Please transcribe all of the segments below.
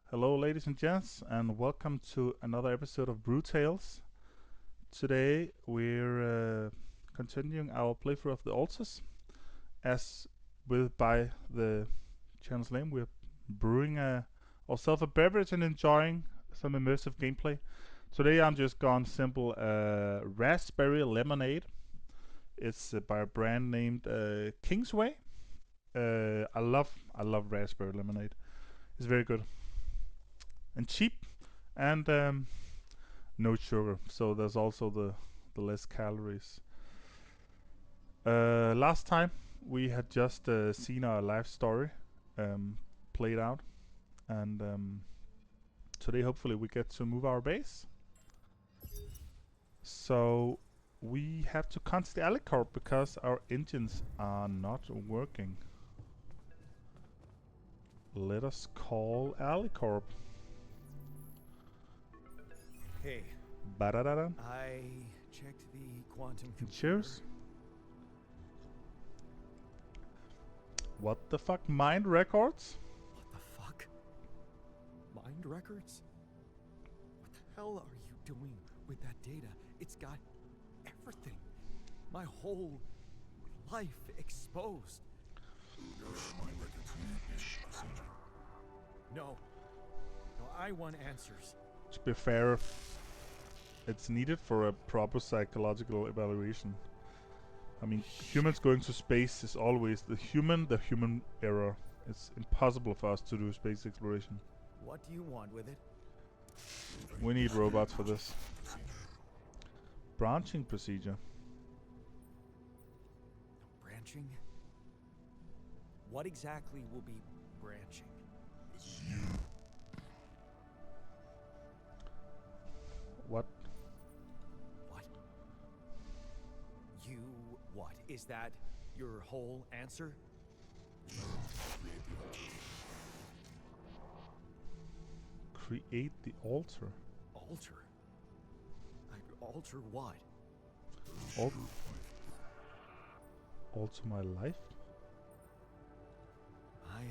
Hello, ladies and gents, and welcome to another episode of Brew Tales. Today we're continuing our playthrough of the altars. As with by the channel's name, we're brewing ourselves a beverage and enjoying some immersive gameplay. Today I'm just gone simple raspberry lemonade. It's by a brand named Kingsway. I love raspberry lemonade. It's very good and cheap, and no sugar. So there's also the less calories. Last time we had just seen our life story played out, and today hopefully we get to move our base. So we have to contact the Alicorp because our engines are not working. Let us call Alicorp. Hey, Ba-da-da-da. I checked the quantum computer. Cheers. What the fuck? Mind records? What the fuck? Mind records? What the hell are you doing with that data? It's got everything. My whole life exposed. No. No, I want answers. To be fair, it's needed for a proper psychological evaluation. I mean, humans going to space is always the human error. It's impossible for us to do space exploration. What do you want with it? We need robots for this. Branching procedure. Branching? What exactly will be branching? What? What? You what? Is that your whole answer? Create the altar. Alter? Alter what? Alter my life? My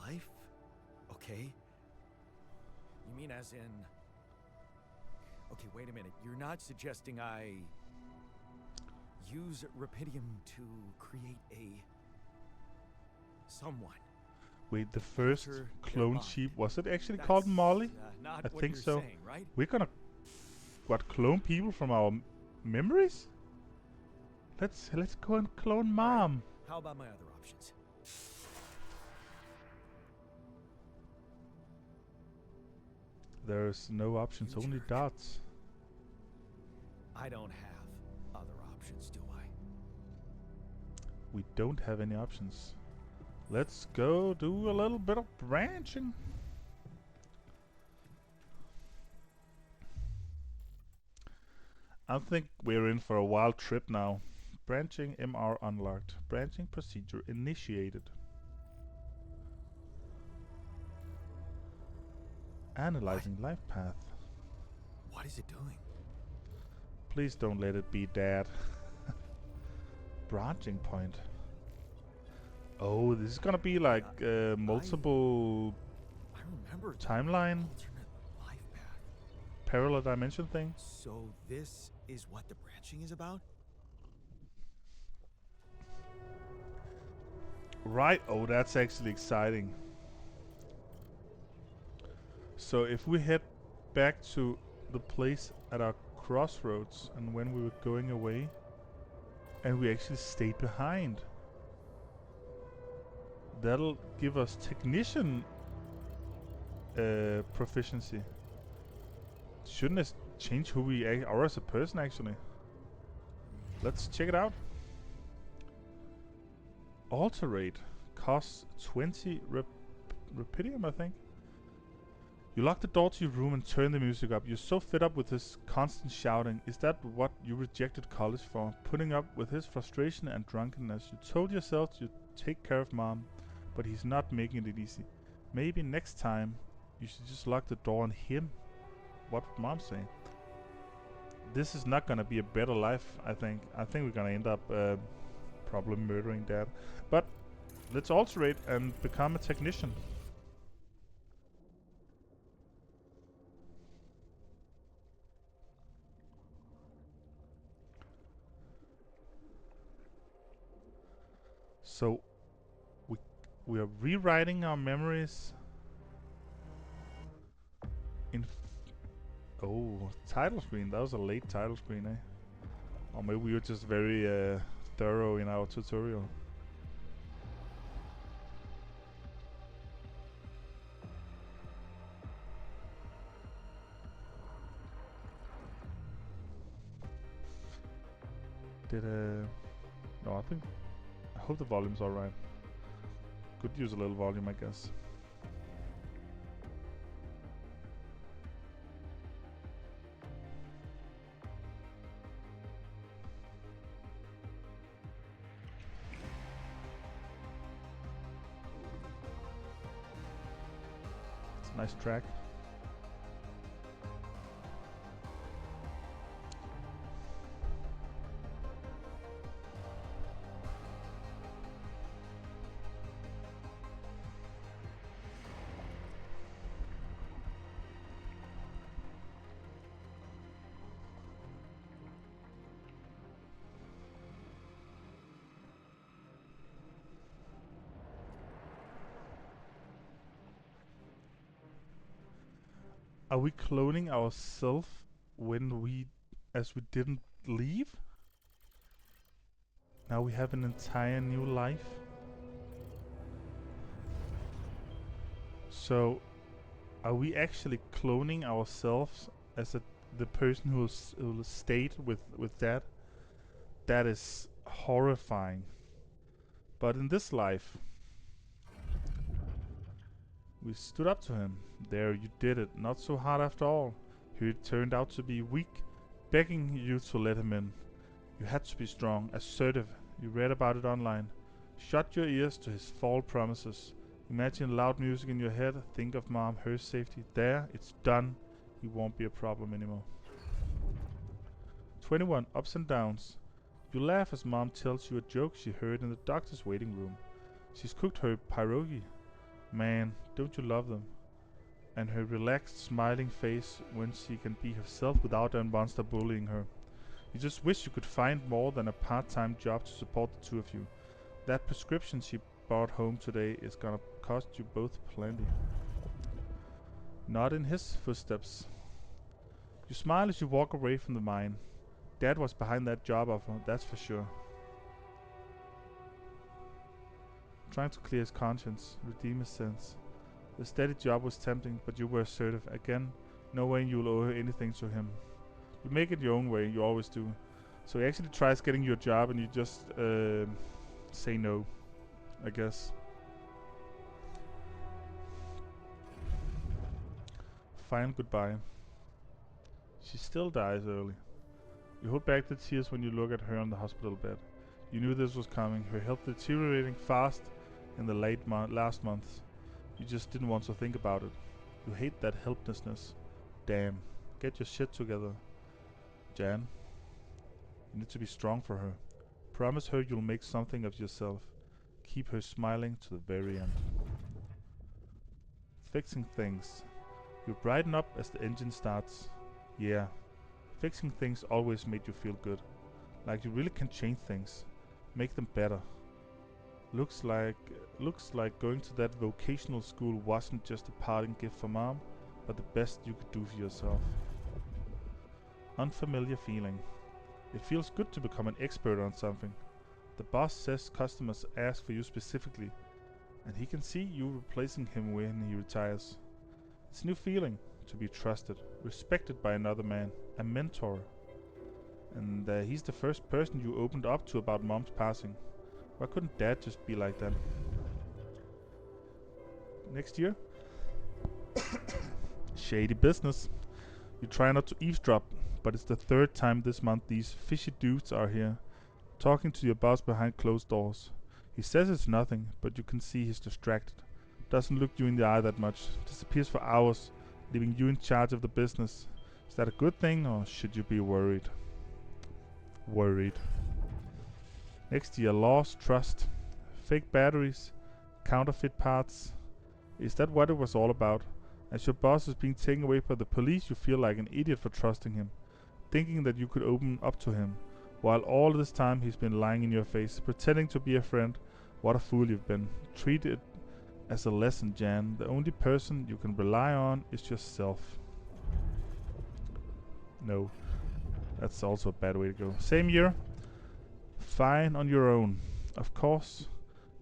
life? Okay. You mean as in... Okay, wait a minute. You're not suggesting I... use Rapidium to create a... someone. Wait, the first Alter their clone mind. sheep, was it actually That's, called Molly? not I what think you're so. saying, right? We're gonna clone people from our memories? Let's go and clone Mom. How about my other options? There's no options, You only jerk. dots. I don't have other options, do I? We don't have any options. Let's go do a little bit of branching. I think we're in for a wild trip now. Branching MR unlocked. Branching procedure initiated. Analyzing life path. What is it doing? Please don't let it be Dad. Branching point. Oh, this is gonna be like multiple I remember the timeline, alternate life path. parallel dimension thing. So this is what the branching is about? Right. Oh, that's actually exciting. So if we head back to the place at our crossroads and when we were going away, and we actually stayed behind, that'll give us technician proficiency. Shouldn't it change who we are as a person, actually? Let's check it out. Alterate costs 20 Rapidium, I think. You lock the door to your room and turn the music up. You're so fed up with his constant shouting. Is that what you rejected college for? Putting up with his frustration and drunkenness. You told yourself you'd take care of Mom, but he's not making it easy. Maybe next time you should just lock the door on him. What would Mom say? This is not gonna be a better life, I think. I think we're gonna end up probably murdering Dad. But let's alterate and become a technician. So we are rewriting our memories in. Oh, title screen. That was a late title screen, eh? Or maybe we were just very thorough in our tutorial. No, I hope the volume's alright. Could use a little volume, I guess. It's a nice track. Are we cloning ourselves as we didn't leave? Now we have an entire new life. So, are we actually cloning ourselves as the person who stayed with Dad? That is horrifying. But in this life, we stood up to him. There, you did it. Not so hard after all. He turned out to be weak, begging you to let him in. You had to be strong, assertive. You read about it online. Shut your ears to his false promises. Imagine loud music in your head. Think of Mom, her safety. There, it's done. He won't be a problem anymore. 21 ups and downs. You laugh as Mom tells you a joke she heard in the doctor's waiting room. She's cooked her pierogi. Man, don't you love them? And her relaxed, smiling face when she can be herself without a monster bullying her. You just wish you could find more than a part-time job to support the two of you. That prescription she brought home today is gonna cost you both plenty. Not in his footsteps. You smile as you walk away from the mine. Dad was behind that job offer, that's for sure. Trying to clear his conscience, redeem his sins. The steady job was tempting, but you were assertive. Again, no way you'll owe anything to him. You make it your own way, you always do. So he actually tries getting you a job and you just say no, I guess. Final goodbye. She still dies early. You hold back the tears when you look at her on the hospital bed. You knew this was coming, her health deteriorating fast in the last months. You just didn't want to think about it. You hate that helplessness. Damn. Get your shit together. Jan. You need to be strong for her. Promise her you'll make something of yourself. Keep her smiling to the very end. Fixing things. You brighten up as the engine starts. Yeah. Fixing things always made you feel good. Like you really can change things. Make them better. Looks like going to that vocational school wasn't just a parting gift for Mom, but the best you could do for yourself. Unfamiliar feeling. It feels good to become an expert on something. The boss says customers ask for you specifically, and he can see you replacing him when he retires. It's a new feeling to be trusted, respected by another man, a mentor. And he's the first person you opened up to about Mom's passing. Why couldn't Dad just be like that? Next year? Shady business. You try not to eavesdrop, but it's the third time this month these fishy dudes are here, talking to your boss behind closed doors. He says it's nothing, but you can see he's distracted. Doesn't look you in the eye that much. Disappears for hours, leaving you in charge of the business. Is that a good thing, or should you be worried? Worried. Next year, lost trust, fake batteries, counterfeit parts. Is that what it was all about? As your boss is being taken away by the police, you feel like an idiot for trusting him, thinking that you could open up to him, while all this time he's been lying in your face, pretending to be a friend, What a fool you've been. Treat it as a lesson, Jan. The only person you can rely on is yourself. No. That's also a bad way to go. Same year. Fine on your own. Of course.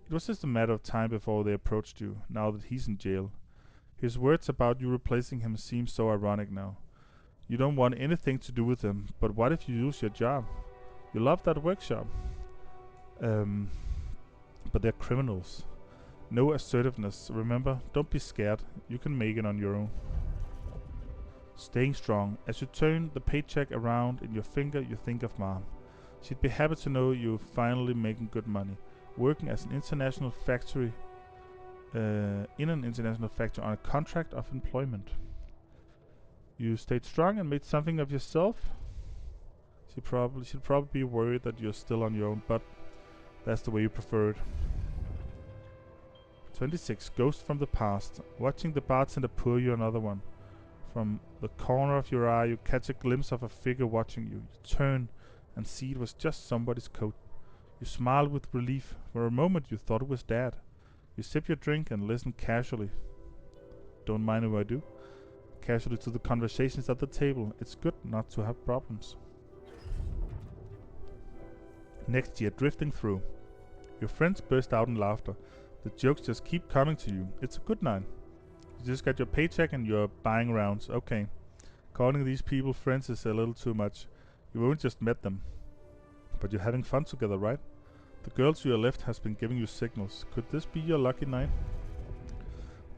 It was just a matter of time before they approached you, now that he's in jail. His words about you replacing him seem so ironic now. You don't want anything to do with him, but what if you lose your job? You love that workshop. But they're criminals. No assertiveness. Remember, don't be scared. You can make it on your own. Staying strong. As you turn the paycheck around in your finger, you think of Mom. She'd be happy to know you're finally making good money, working as an international factory, in an international factory on a contract of employment. You stayed strong and made something of yourself. She'd probably be worried that you're still on your own, but that's the way you prefer it. 26. Ghost from the past. Watching the bartender pour you another one. From the corner of your eye, you catch a glimpse of a figure watching you. You turn and see it was just somebody's coat. You smile with relief. For a moment you thought it was Dad. You sip your drink and listen casually. Don't mind if I do. Casually to the conversations at the table. It's good not to have problems. Next year, drifting through. Your friends burst out in laughter. The jokes just keep coming to you. It's a good night. You just got your paycheck and you're buying rounds. Okay. Calling these people friends is a little too much. You've only just met them. But you're having fun together, right? The girl to your left has been giving you signals. Could this be your lucky night?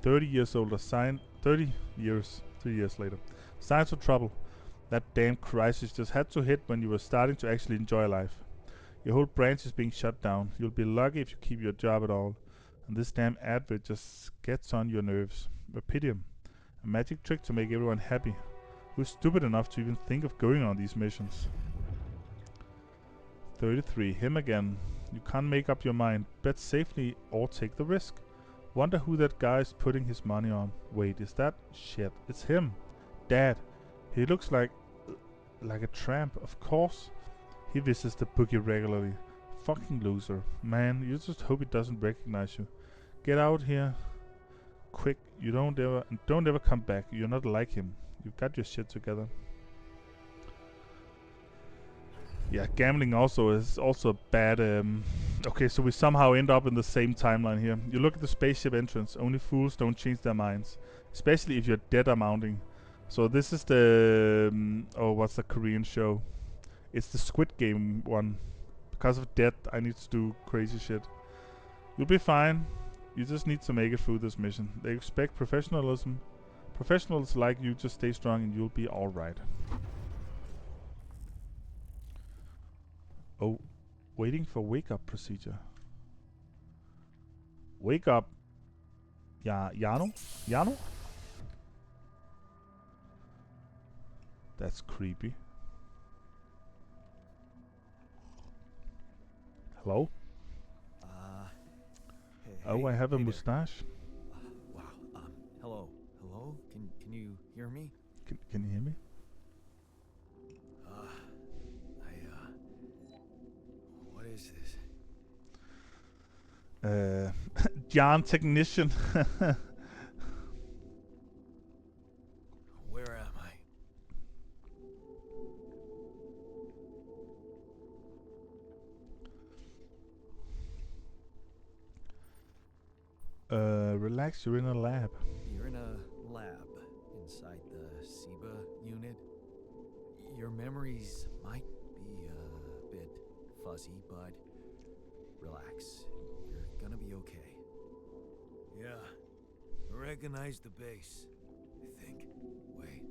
30 years older. 30 years. 3 years later. Signs of trouble. That damn crisis just had to hit when you were starting to actually enjoy life. Your whole branch is being shut down. You'll be lucky if you keep your job at all. And this damn advert just gets on your nerves. Rapidium. A magic trick to make everyone happy. Who's stupid enough to even think of going on these missions? 33. Him again. You can't make up your mind. Bet safely or take the risk. Wonder who that guy is putting his money on. Wait, is that? Shit. It's him. Dad. He looks like a tramp. Of course. He visits the bookie regularly. Fucking loser. Man, you just hope he doesn't recognize you. Get out here. Quick. You don't ever come back. You're not like him. You've got your shit together. Yeah, gambling is also bad. Okay, so we somehow end up in the same timeline here. You look at the spaceship entrance. Only fools don't change their minds. Especially if you're dead or mounting. So this is the... what's the Korean show? It's the Squid Game one. Because of death, I need to do crazy shit. You'll be fine. You just need to make it through this mission. They expect professionalism. Professionals like you just stay strong and you'll be alright. Oh, waiting for wake-up procedure. Wake up. Jano? Jano? That's creepy. Hello? Hey, I have a hey there. mustache. Wow. Hello. Hello? Can you hear me? Can you hear me? What is this? Jan Technician. Where am I? Relax, you're in a lab. You're in a lab inside the SIBA unit. Your memories might be a bit fuzzy, but relax. You're gonna be okay. Yeah, I recognize the base, I think. Wait.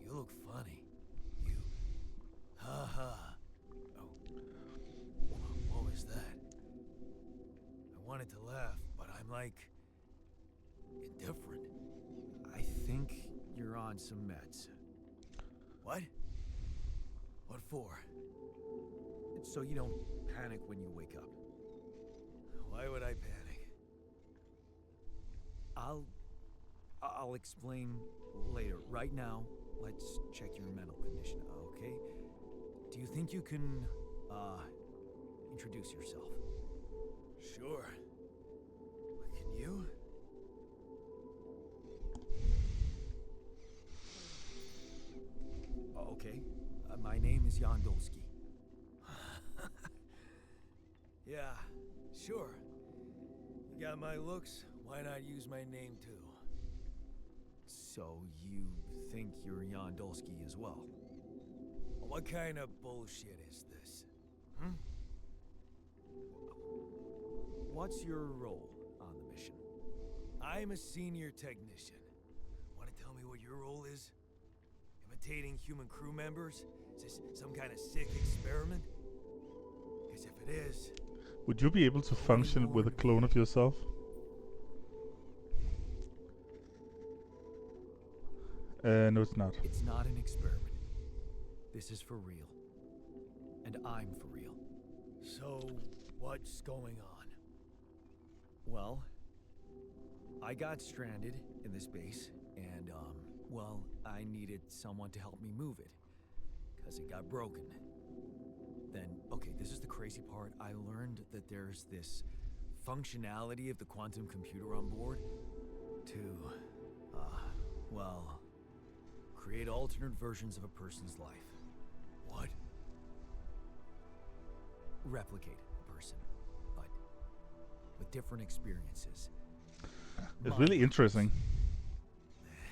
You look funny. You... Ha. Oh. What was that? I wanted to laugh, but I'm like... indifferent. I think you're on some meds. What? What for? It's so you don't panic when you wake up. Why would I panic? I'll explain later. Right now, let's check your mental condition, okay? Do you think you can, introduce yourself? Sure. But can you? Okay. My name is Jan Dolski. Yeah, sure. You got my looks, why not use my name too? So you think you're Jan Dolski as well? What kind of bullshit is this? Hmm? What's your role on the mission? I'm a senior technician. Want to tell me what your role is? Imitating human crew members? Is this some kind of sick experiment? Because if it is... Would you be able to function with a clone of yourself? No, it's not. It's not an experiment. This is for real. And I'm for real. So, what's going on? Well, I got stranded in this base, and, well, I needed someone to help me move it. Because it got broken. Then, okay, this is the crazy part. I learned that there's this functionality of the quantum computer on board to, well, create alternate versions of a person's life. What? Replicate a person, but with different experiences. It's really interesting.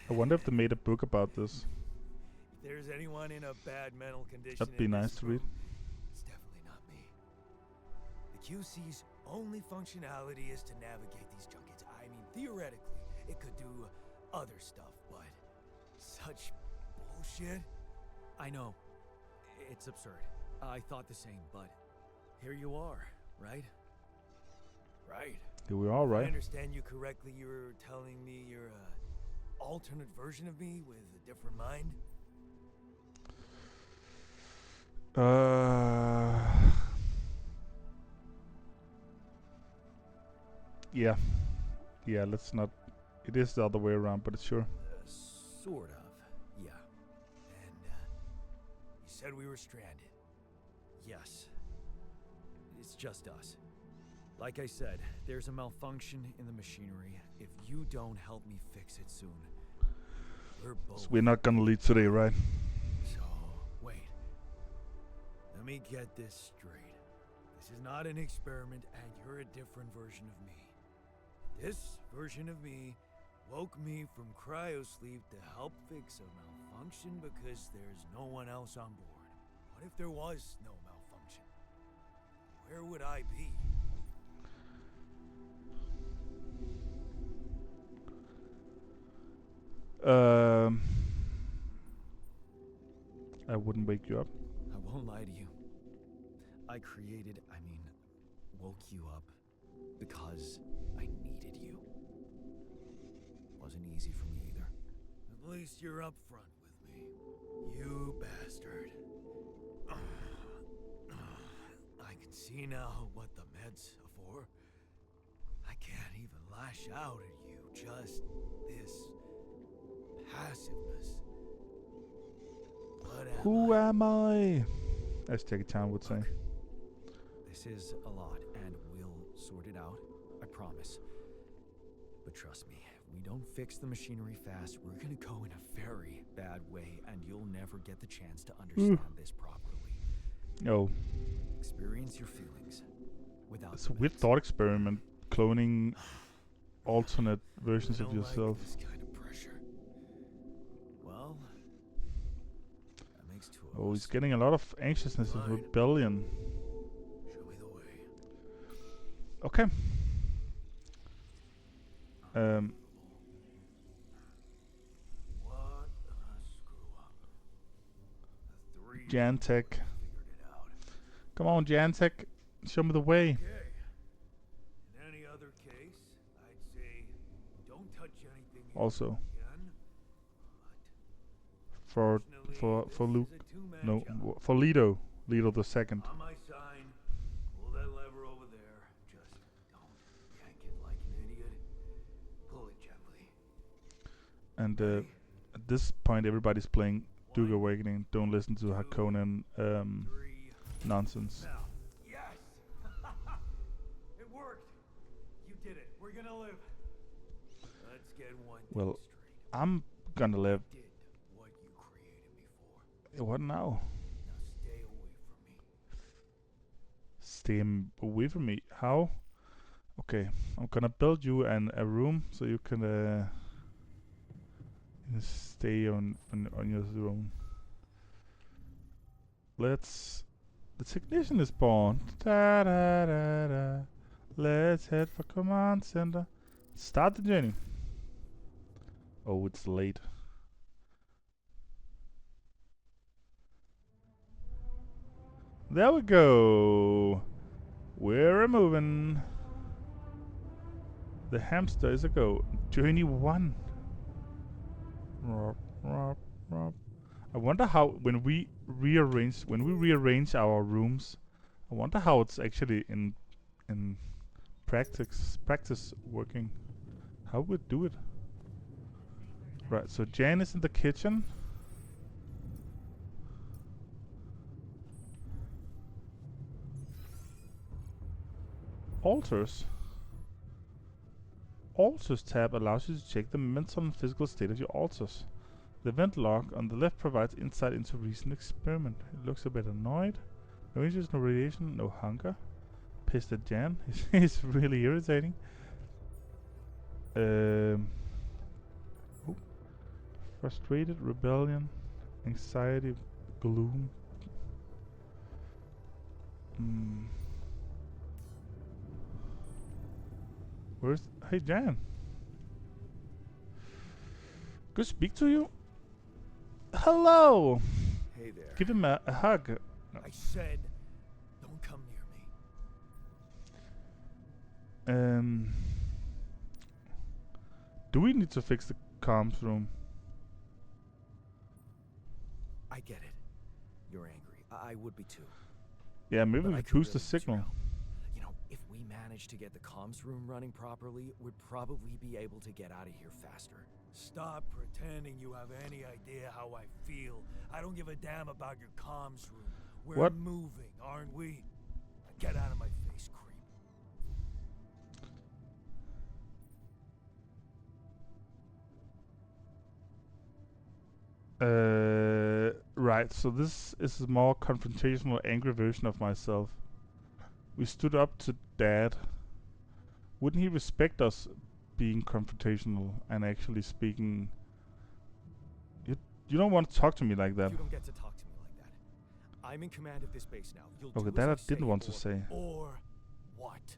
I wonder if they made a book about this. If there's anyone in a bad mental condition, That'd be nice to read. It's definitely not me. The QC's only functionality is to navigate these junkets. I mean, theoretically, it could do other stuff, but such bullshit. I know. It's absurd. I thought the same, but here you are, right? Right. Here we are, If I right? understand you correctly, you're telling me you're a alternate version of me with a different mind? Yeah. Yeah, let's not... It is the other way around, but it's sure. Sort of, yeah. And, you said we were stranded. Yes. It's just us. Like I said, there's a malfunction in the machinery. If you don't help me fix it soon, we're both... So we're not gonna leave today, right? So, wait. Let me get this straight. This is not an experiment, and you're a different version of me. This version of me woke me from cryosleep to help fix a malfunction because there's no one else on board. What if there was no malfunction? Where would I be? I wouldn't wake you up. I won't lie to you. I woke you up because I needed you. Wasn't easy for me either. At least you're upfront with me. You bastard. I can see now what the meds are for. I can't even lash out at you. Just this passiveness. What Who am I? As Jackie Chan would say. This is a lot, and we'll sort it out. I promise. But trust me, if we don't fix the machinery fast, we're gonna go in a very bad way, and you'll never get the chance to understand this properly. No. Experience your feelings without It's a the weird meds. thought experiment. Cloning alternate versions I of don't yourself. like this kind of pressure. Well, that makes two of Oh, us. he's getting a lot of anxiousness and Fine. rebellion. Show me the way. Okay. What a screw up. The three JanTech. figured it out. Come on, JanTech. Show me the way. Okay. In any other case, I'd say don't touch anything you Also, again. for Luke. No, for Lido. Lido the second. On my sign, pull that lever over there. Just don't yank it like an idiot. Pull it gently. And Ready? at this point, everybody's playing Duke Awakening. Don't listen to Harkonnen Three. nonsense. Now. Yes! It worked! gonna live? Let's get one thing Well, straight. I'm gonna live. I did what you created me for. What now? Now stay away from me. Stay away from me. How? Okay, I'm gonna build you a room so you can stay on your throne. Let's. The technician is born. Da da da da. Let's head for command center. Start the journey. Oh, it's late. There we go. We're moving. The hamster is a go. Journey 1. I wonder how when we rearrange our rooms, I wonder how it's actually in practice working. How would we do it? Right, so Jan is in the kitchen. Altars. Altars tab allows you to check the mental and physical state of your altars. The event log on the left provides insight into recent experiment. It looks a bit annoyed. No interest, no radiation, no hunger. Pissed at Jan. He's really irritating. Oh. Frustrated, rebellion, anxiety, gloom. Where's... Hey, Jan. Good to speak to you. Hello. Hey there. Give him a hug. No. I said, don't come near me. Do we need to fix the comms room? I get it. You're angry. I would be too. Yeah, maybe But we I could could boost the really use your signal. help. You know, if we manage to get the comms room running properly, we'd probably be able to get out of here faster. Stop pretending you have any idea how I feel. I don't give a damn about your comms room. We're What? moving, aren't we? Get out of my face, creep. Right, so this is a more confrontational, angry version of myself. We stood up to Dad. Wouldn't he respect us being confrontational and actually speaking? You don't want to talk to me like that. You don't get to talk to me like that. I'm in command of this base now. You'll Okay, do that I as I didn't say, want to say. Or what?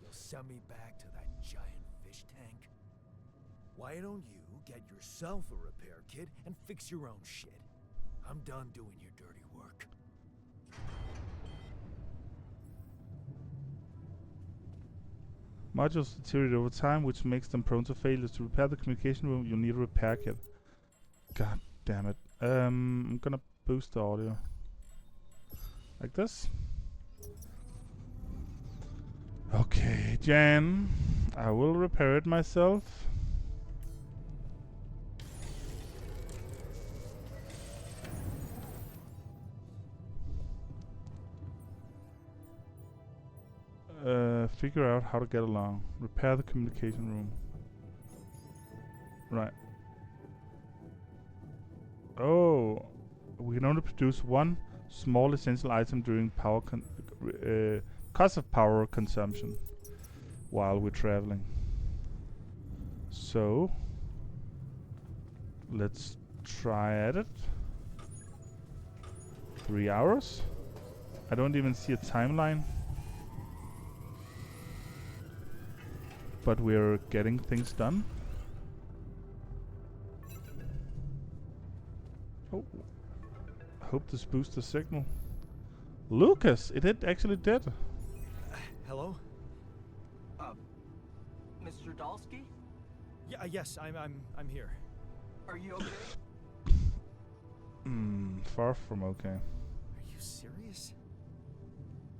You'll send me back to that giant fish tank? Why don't you get yourself a repair kit and fix your own shit? I'm done doing your dirty work. Modules deteriorate over time, which makes them prone to failures. To repair the communication room, you'll need a repair kit. God damn it. I'm gonna boost the audio. Like this. Okay, Jan. I will repair it myself. Figure out how to get along. Repair the communication room. Right. Oh, we can only produce one small essential item during cost of power consumption while we're traveling. So let's try at it. 3 hours. I don't even see a timeline. But we're getting things done. Oh. I hope this boosts the signal. Lucas! It actually did. Hello? Mr. Dolski? Yeah, yes, I'm here. Are you okay? Far from okay. Are you serious?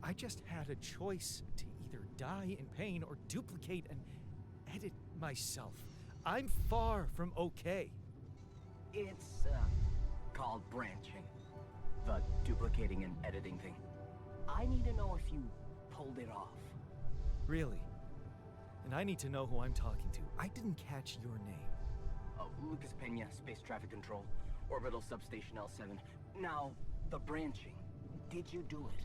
I just had a choice to either die in pain or duplicate and edit myself. I'm far from okay. It's called branching. The duplicating and editing thing. I need to know if you pulled it off. Really? And I need to know who I'm talking to. I didn't catch your name. Oh, Lucas Pena, Space Traffic Control, Orbital Substation L7. Now, the branching. Did you do it?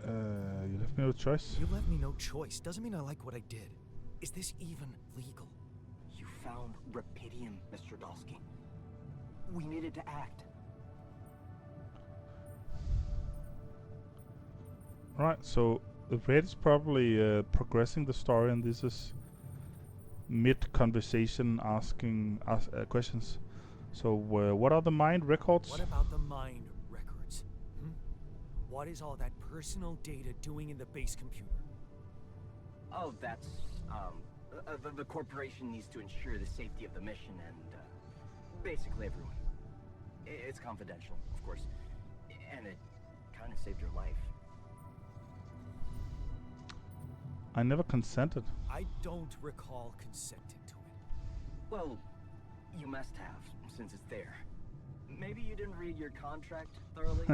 You left me no choice. You left me no choice. Doesn't mean I like what I did. Is this even legal? You found Rapidium, Mr. Dolski. We needed to act. Right, so the Red is probably progressing the story, and this is mid-conversation asking us questions. So, what are the mind records? What about the mind records? What is all that personal data doing in the base computer? Oh, that's, the corporation needs to ensure the safety of the mission and, basically everyone. It's confidential, of course. And it kind of saved your life. I never consented. I don't recall consenting to it. Well, you must have, since it's there. Maybe you didn't read your contract thoroughly?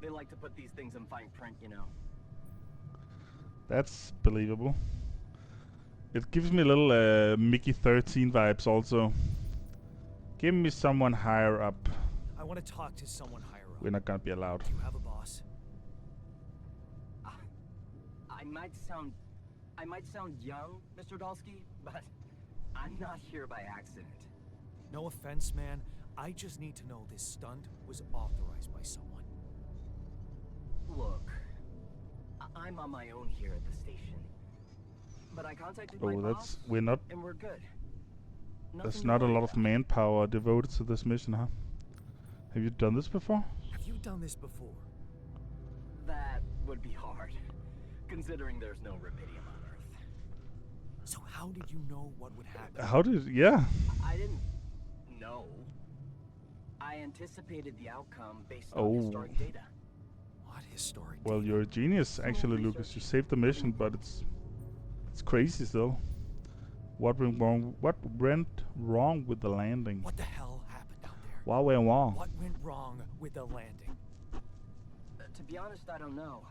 They like to put these things in fine print, you know. That's believable. It gives me a little Mickey 13 vibes also. Give me someone higher up. I want to talk to someone higher up. We're not gonna be allowed. Do you have a boss? I might sound young, Mr. Dolski, but I'm not here by accident. No offense, man. I just need to know this stunt was authorized by someone. Look, I'm on my own here at the station. But I contacted my boss, we're not. and we're good. There's Nothing not to a worry lot of about. manpower devoted to this mission, huh? Have you done this before? Have you done this before? That would be hard, considering there's no rubidium on Earth. So how did you know what would happen? How did? Yeah. I didn't know. I anticipated the outcome based on historic data. What historic Well, data? you're a genius, Some actually, research. Lucas. You saved the mission, but it's crazy still. What went wrong? What went wrong with the landing? What the hell happened out there? What went wrong? What went wrong with the landing? To be honest, I don't know.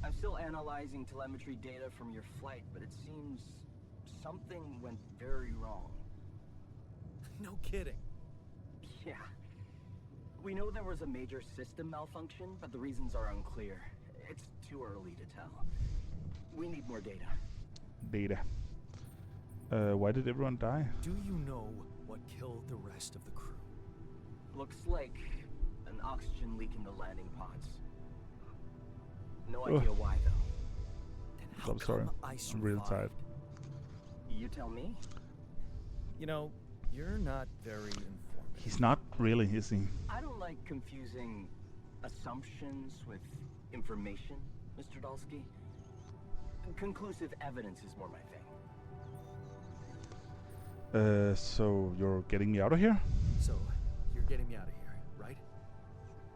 I'm still analyzing telemetry data from your flight, but it seems something went very wrong. No kidding. Yeah. We know there was a major system malfunction, but the reasons are unclear. It's too early to tell. We need more data. Data. Why did everyone die? Do you know what killed the rest of the crew? Looks like an oxygen leak in the landing pods. No Ugh. idea why, though. Then how I'm sorry. come I I'm really tired. survived? You tell me? You know, you're not very informative. He's not really, is he? I don't like confusing assumptions with information, Mr. Dolski. Conclusive evidence is more my thing. So you're getting me out of here? So, you're getting me out of here, right?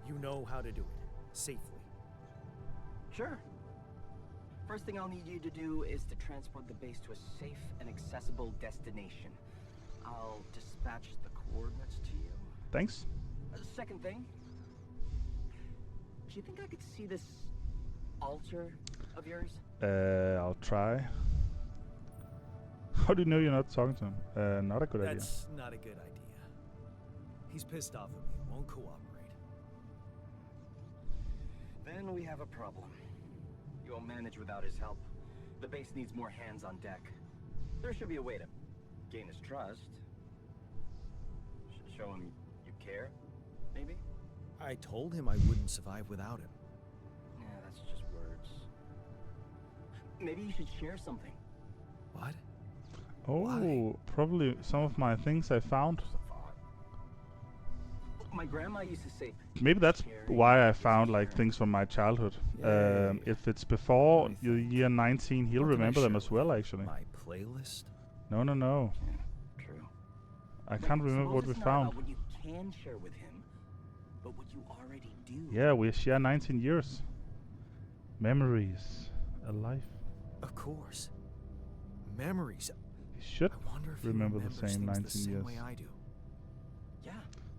You know how to do it. Safely. Sure. First thing I'll need you to do is to transport the base to a safe and accessible destination. I'll dispatch the coordinates to you. Thanks. Second thing, do you think I could see this altar of yours? I'll try. How do you know you're not talking to him? Not a good idea. That's not a good idea. He's pissed off at me, won't cooperate. Then we have a problem. You won't manage without his help. The base needs more hands on deck. There should be a way to gain his trust. Show him you care, maybe? I told him I wouldn't survive without him. Yeah, that's just words. Maybe you should share something. What? Oh, Why? probably some of my things I found. Just a thought. My grandma used to say, Maybe that's Sharing why I is found like caring. things from my childhood. Yay. If it's before Let me the think. year 19, he'll What can I remember them share as with well, you? actually. My playlist? No. yeah, true. I can't remember what we It's not found. about what you can share with him, but what you already do. Yeah, we share 19 years. Memories. A life. Of course. Memories. He should I wonder if remember he the remembers same things 19 the same years. way I do. Yeah.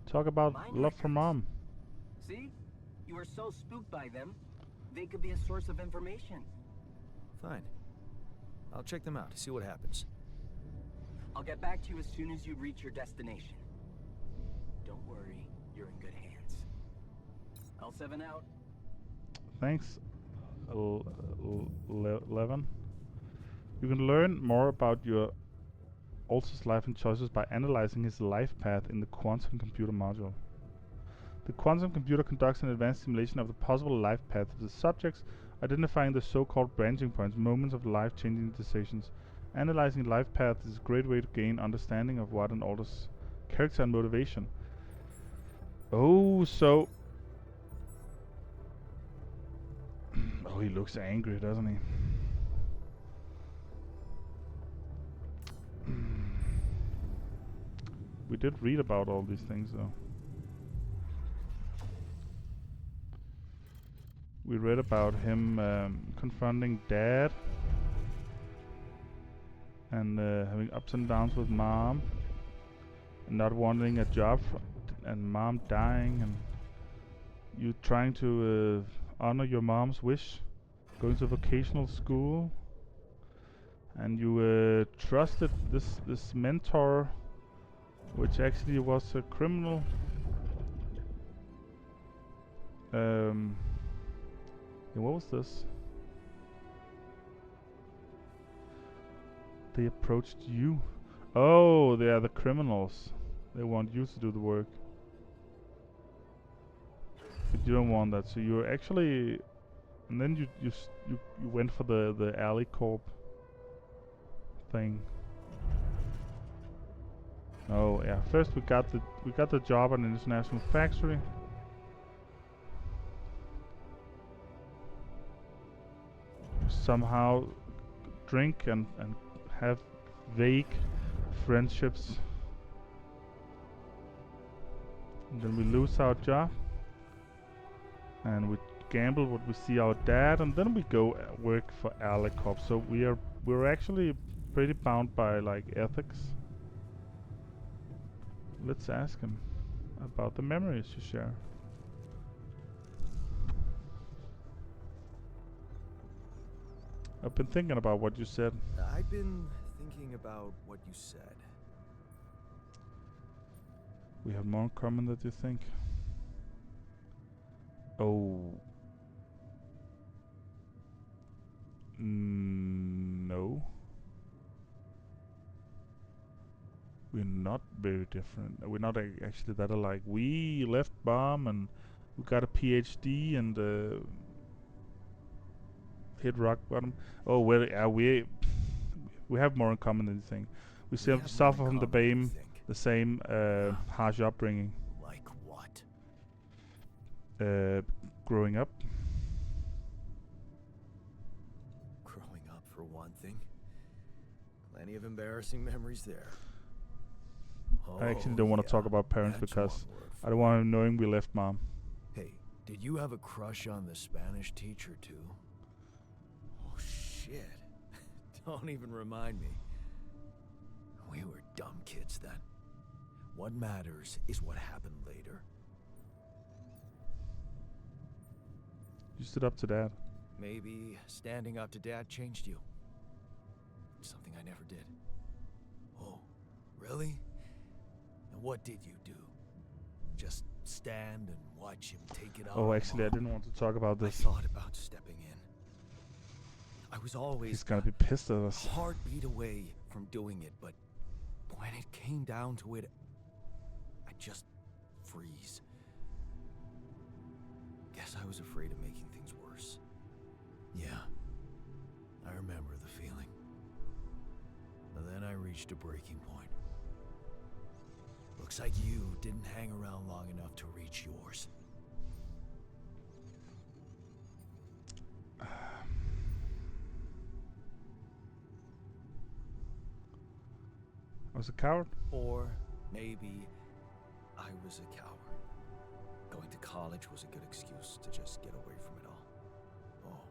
Talk about Mind love for records. mom. See? You were so spooked by them, they could be a source of information. Fine. I'll check them out, see what happens. I'll get back to you as soon as you reach your destination. Don't worry, you're in good hands. L7 out. Thanks, Levin. You can learn more about your Alta's life and choices by analyzing his life path in the quantum computer module. The quantum computer conducts an advanced simulation of the possible life paths of the subjects, identifying the so-called branching points, moments of life-changing decisions. Analyzing life paths is a great way to gain understanding of what an Alta's character and motivation. Oh, so... oh, he looks angry, doesn't he? We did read about all these things, though. We read about him confronting Dad and having ups and downs with Mom, and not wanting a job, and Mom dying, and you trying to honor your mom's wish, going to vocational school, and you trusted this mentor, which actually was a criminal. Yeah, what was this? They approached you. Oh, they are the criminals. They want you to do the work. But you don't want that, so you're actually... and then you went for the alley corp thing. Oh yeah, first we got the job at an international factory. Somehow drink and have vague friendships. And then we lose our job. And we gamble what we see our dad, and then we go work for Alicop. So we're actually pretty bound by like ethics. Let's ask him about the memories you share. I've been thinking about what you said. I've been thinking about what you said. We have more in common than you think. Oh. No. We're not very different. We're not actually that alike. We left bomb and we got a PhD and hit rock bottom. Oh well, yeah, we have more in common than you think. We suffer from the same harsh upbringing. Like what? Growing up. Growing up, for one thing. Plenty of embarrassing memories there. I actually don't want to talk about parents because I don't want him knowing we left mom. Hey, did you have a crush on the Spanish teacher too? Oh shit. Don't even remind me. We were dumb kids then. What matters is what happened later. You stood up to Dad. Maybe standing up to Dad changed you. Something I never did. Oh, really? And what did you do? Just stand and watch him take it out? Oh, actually, I didn't want to talk about this. I thought about stepping in. I was always... He's gonna be pissed at us. A heartbeat away from doing it, but when it came down to it, I'd just freeze. Guess I was afraid of making things worse. Yeah, I remember the feeling. But then I reached a breaking point. Looks like you didn't hang around long enough to reach yours. I was a coward? Or maybe I was a coward. Going to college was a good excuse to just get away from it all. Oh,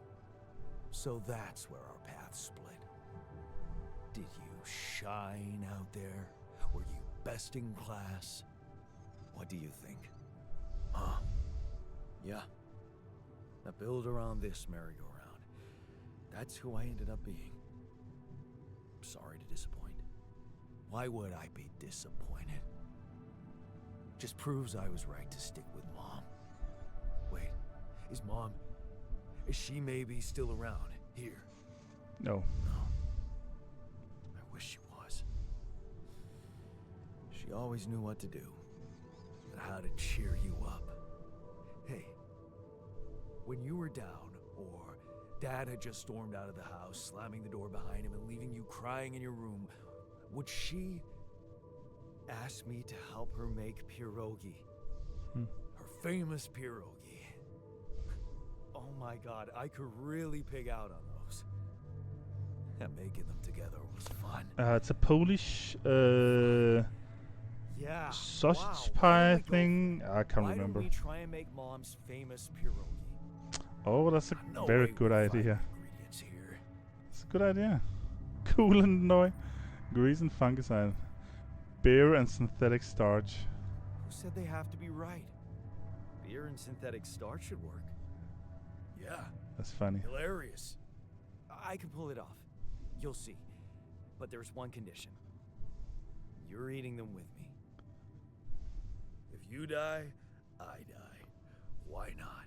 so that's where our paths split. Did you shine out there? Were you best in class? What do you think? Huh? Yeah. Now build around this merry-go-round. That's who I ended up being. Sorry to disappoint. Why would I be disappointed? Just proves I was right to stick with Mom. Wait, is she maybe still around here? No. No. I wish she was. She always knew what to do, and how to cheer you up. Hey, when you were down, or Dad had just stormed out of the house, slamming the door behind him and leaving you crying in your room, would she ask me to help her make pierogi? Her famous pierogi. Oh my God, I could really pig out on those. And making them together was fun. It's a Polish Yeah. sausage wow. pie thing. I can't Why remember. don't we try and make Mom's famous pierogi? Oh, that's a No very way good we find idea. ingredients here. It's a good idea. Cool and annoying. Grease and fungicide. Beer and synthetic starch. Who said they have to be right? Beer and synthetic starch should work. Yeah, That's funny. hilarious. I can pull it off. You'll see. But there's one condition. You're eating them with me. If you die, I die. Why not?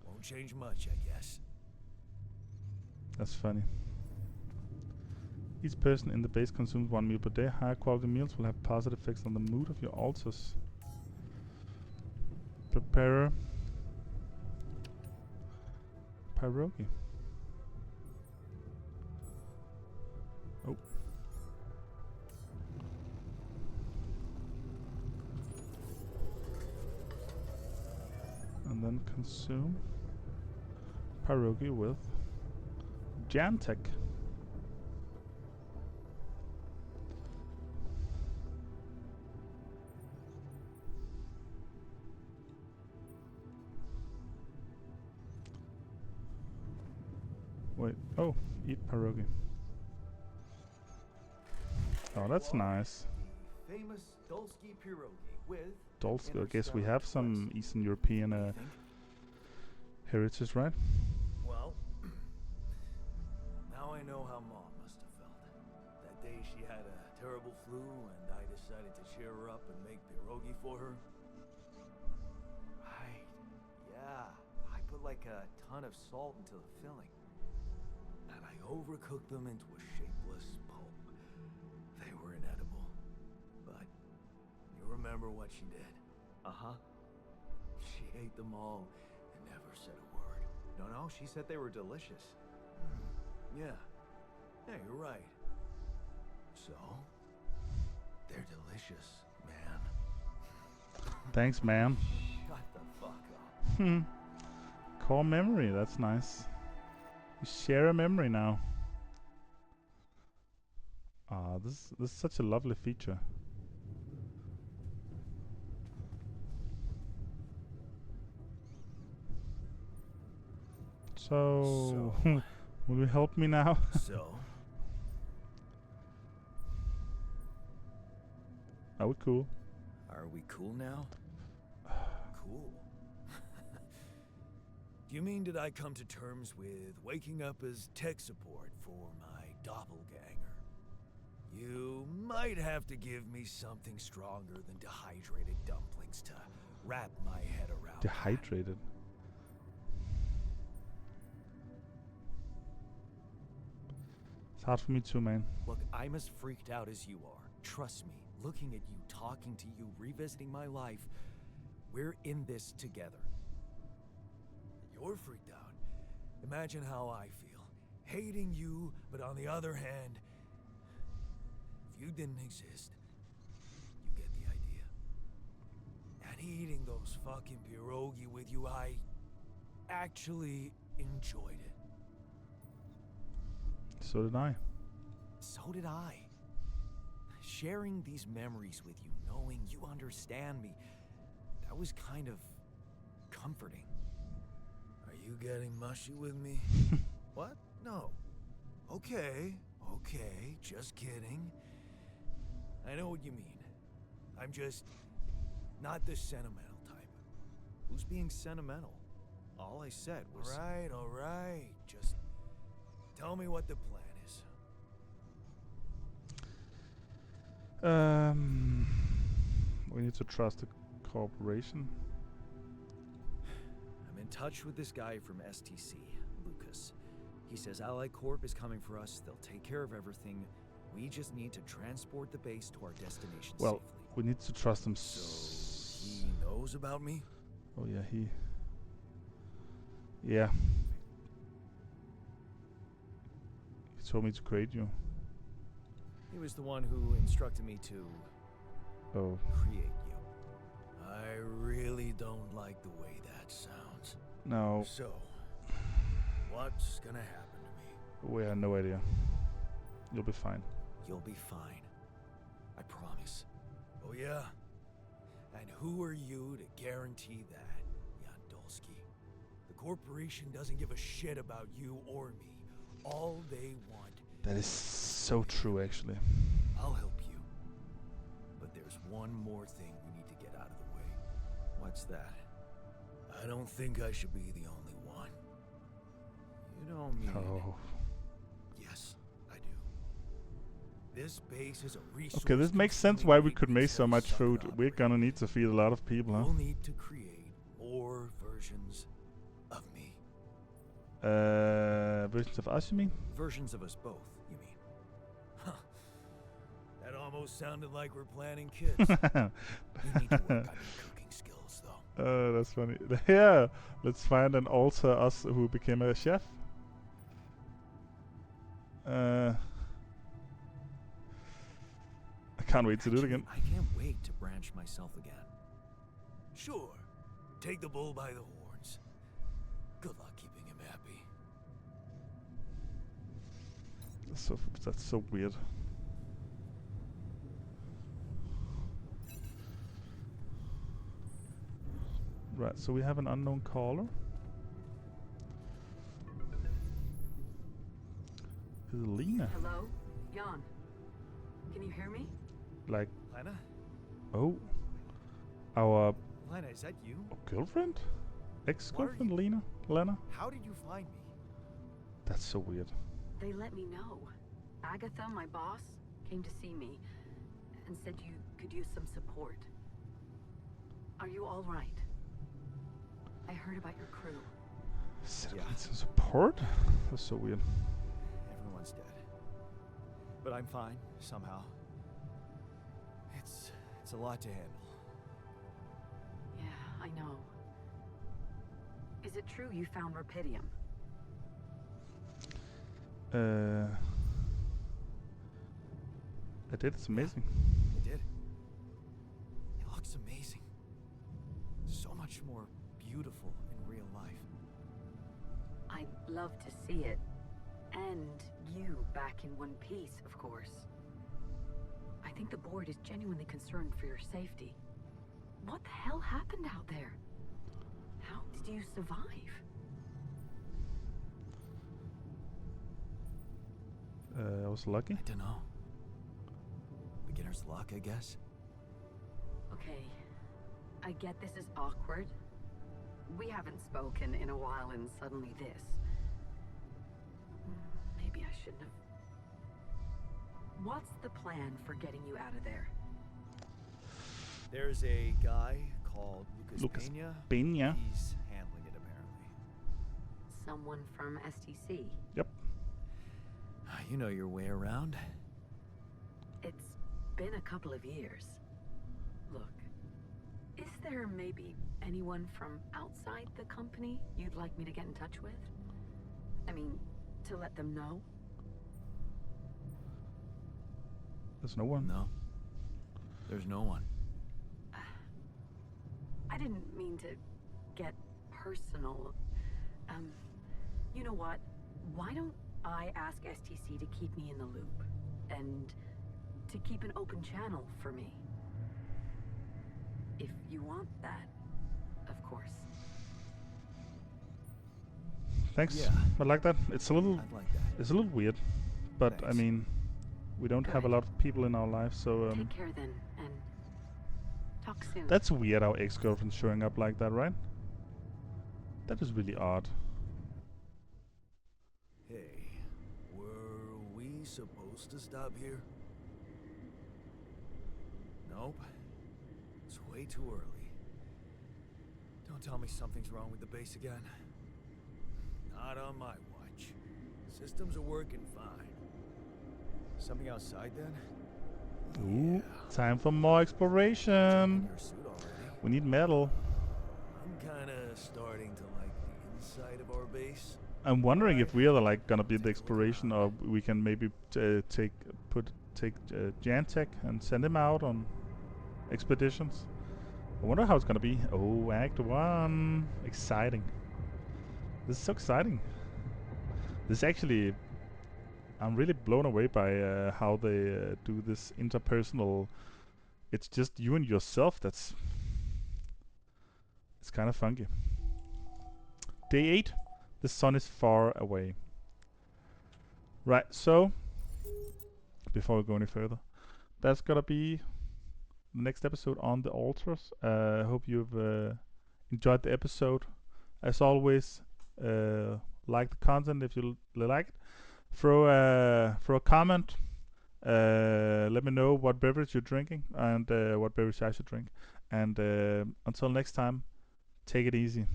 Won't change much, I guess. That's funny. Each person in the base consumes 1 meal per day. Higher quality meals will have positive effects on the mood of your altars. Prepare pierogi. Oh. And then consume pierogi with JanTech. Wait, oh, eat pierogi. Oh, that's nice. Famous Dolski pierogi with Dolski, I guess we have some Eastern European heritage, right? Well, now I know how Mom must have felt. That day she had a terrible flu and I decided to cheer her up and make pierogi for her. Right, yeah. I put like a ton of salt into the filling. And I overcooked them into a shapeless pulp. They were inedible. But you remember what she did? Uh-huh. She ate them all and never said a word. No, she said they were delicious. Yeah. Yeah, you're right. So, they're delicious, man. Thanks, man. Shut the fuck up. Core memory, that's nice. We share a memory now. Ah, this is such a lovely feature. So, will you help me now? So, Are we cool? are we cool now? Cool. Do you mean did I come to terms with waking up as tech support for my doppelganger? You might have to give me something stronger than dehydrated dumplings to wrap my head around. Dehydrated. It's hard for me too, man. Look, I'm as freaked out as you are. Trust me, looking at you, talking to you, revisiting my life, we're in this together. You're freaked out. Imagine how I feel. Hating you, but on the other hand, if you didn't exist, you get the idea. And eating those fucking pierogi with you, I actually enjoyed it. So did I. So did I. Sharing these memories with you, knowing you understand me, that was kind of comforting. Are you getting mushy with me? What? No. Okay, just kidding. I know what you mean. I'm just not the sentimental type. Who's being sentimental? All I said was... All right. Just Tell me what the plan is. We need to trust the corporation. I'm in touch with this guy from STC, Lucas. He says Ally Corp is coming for us. They'll take care of everything. We just need to transport the base to our destination Well, safely. we need to trust him. So he knows about me? Oh yeah, yeah. He told me to create you. He was the one who instructed me to Oh. create you. I really don't like the way that sounds. No, So, what's gonna happen to me? we have no idea. You'll be fine. You'll be fine. I promise. Oh yeah? And who are you to guarantee that, Jan Dolski? The corporation doesn't give a shit about you or me. All they want... That is so true, actually. I'll help you. But there's one more thing we need to get out of the way. What's that? I don't think I should be the only one. You don't mean... Oh. Yes, I do. This base is a resource... Okay, this makes sense why we could make so much food. We're gonna need to feed a lot of people, huh? We'll need to create more versions of me. Versions of us, you mean? Versions of us both, you mean? Huh. That almost sounded like we're planning kids. You need to work on your cooking skills, though. That's funny. Yeah, let's find and alter us who became a chef. I can't wait to do it again. I can't wait to branch myself again. Sure, take the bull by the horns. Good luck keeping him happy. That's so weird. Right, so we have an unknown caller. Is it Lena? Hello? Jan? Can you hear me? Like, Lena? oh, our Lena, is that you? girlfriend? Ex-girlfriend, Lena? How did you find me? That's so weird. They let me know. Agatha, my boss, came to see me and said you could use some support. Are you all right? I heard about your crew. Said Yeah. we need some support? That's so weird. Everyone's dead. But I'm fine, somehow. It's a lot to handle. Yeah, I know. Is it true you found Rapidium? I did. It's amazing. I did. It looks amazing. So much more beautiful in real life. I'd love to see it. And you back in one piece, of course. I think the board is genuinely concerned for your safety. What the hell happened out there? How did you survive? I was lucky. I don't know. Beginner's luck, I guess. Okay, I get this is awkward. We haven't spoken in a while and suddenly this. Maybe I shouldn't have. What's the plan for getting you out of there? There's a guy called Lucas Peña. Peña. He's handling it, apparently. Someone from STC. Yep. You know your way around. It's been a couple of years. Look, is there maybe anyone from outside the company you'd like me to get in touch with? I mean, to let them know? There's no one. No. There's no one. I didn't mean to get personal. You know what? Why don't I ask STC to keep me in the loop? And to keep an open channel for me? If you want that, of course. Thanks. Yeah. I like that. It's a little. I'd like that. It's a little weird, but I Thanks. mean, we don't have a lot of people in our lives, so Take care then, and talk soon. that's weird. Our ex-girlfriend showing up like that, right? That is really odd. Hey, we supposed to stop here? Nope. It's way too early. Don't tell me something's wrong with the base again. Not on my watch. Systems are working fine. Something outside then? Ooh, time for more exploration. Your suit already. We need metal. I'm kinda starting to like the inside of our base. I'm wondering if we are like gonna be the exploration, or we can maybe take JanTech and send him out on expeditions. I wonder how it's gonna be. Oh, Act 1. Exciting. This is so exciting. This actually, I'm really blown away by how they do this interpersonal. It's just you and yourself. It's kind of funky. Day 8. The sun is far away. Right, so before we go any further, that's gonna be the next episode on the altars. I hope you've enjoyed the episode. As always, like the content if you like it. Throw a comment. Let me know what beverage you're drinking and what beverage I should drink. And until next time, take it easy.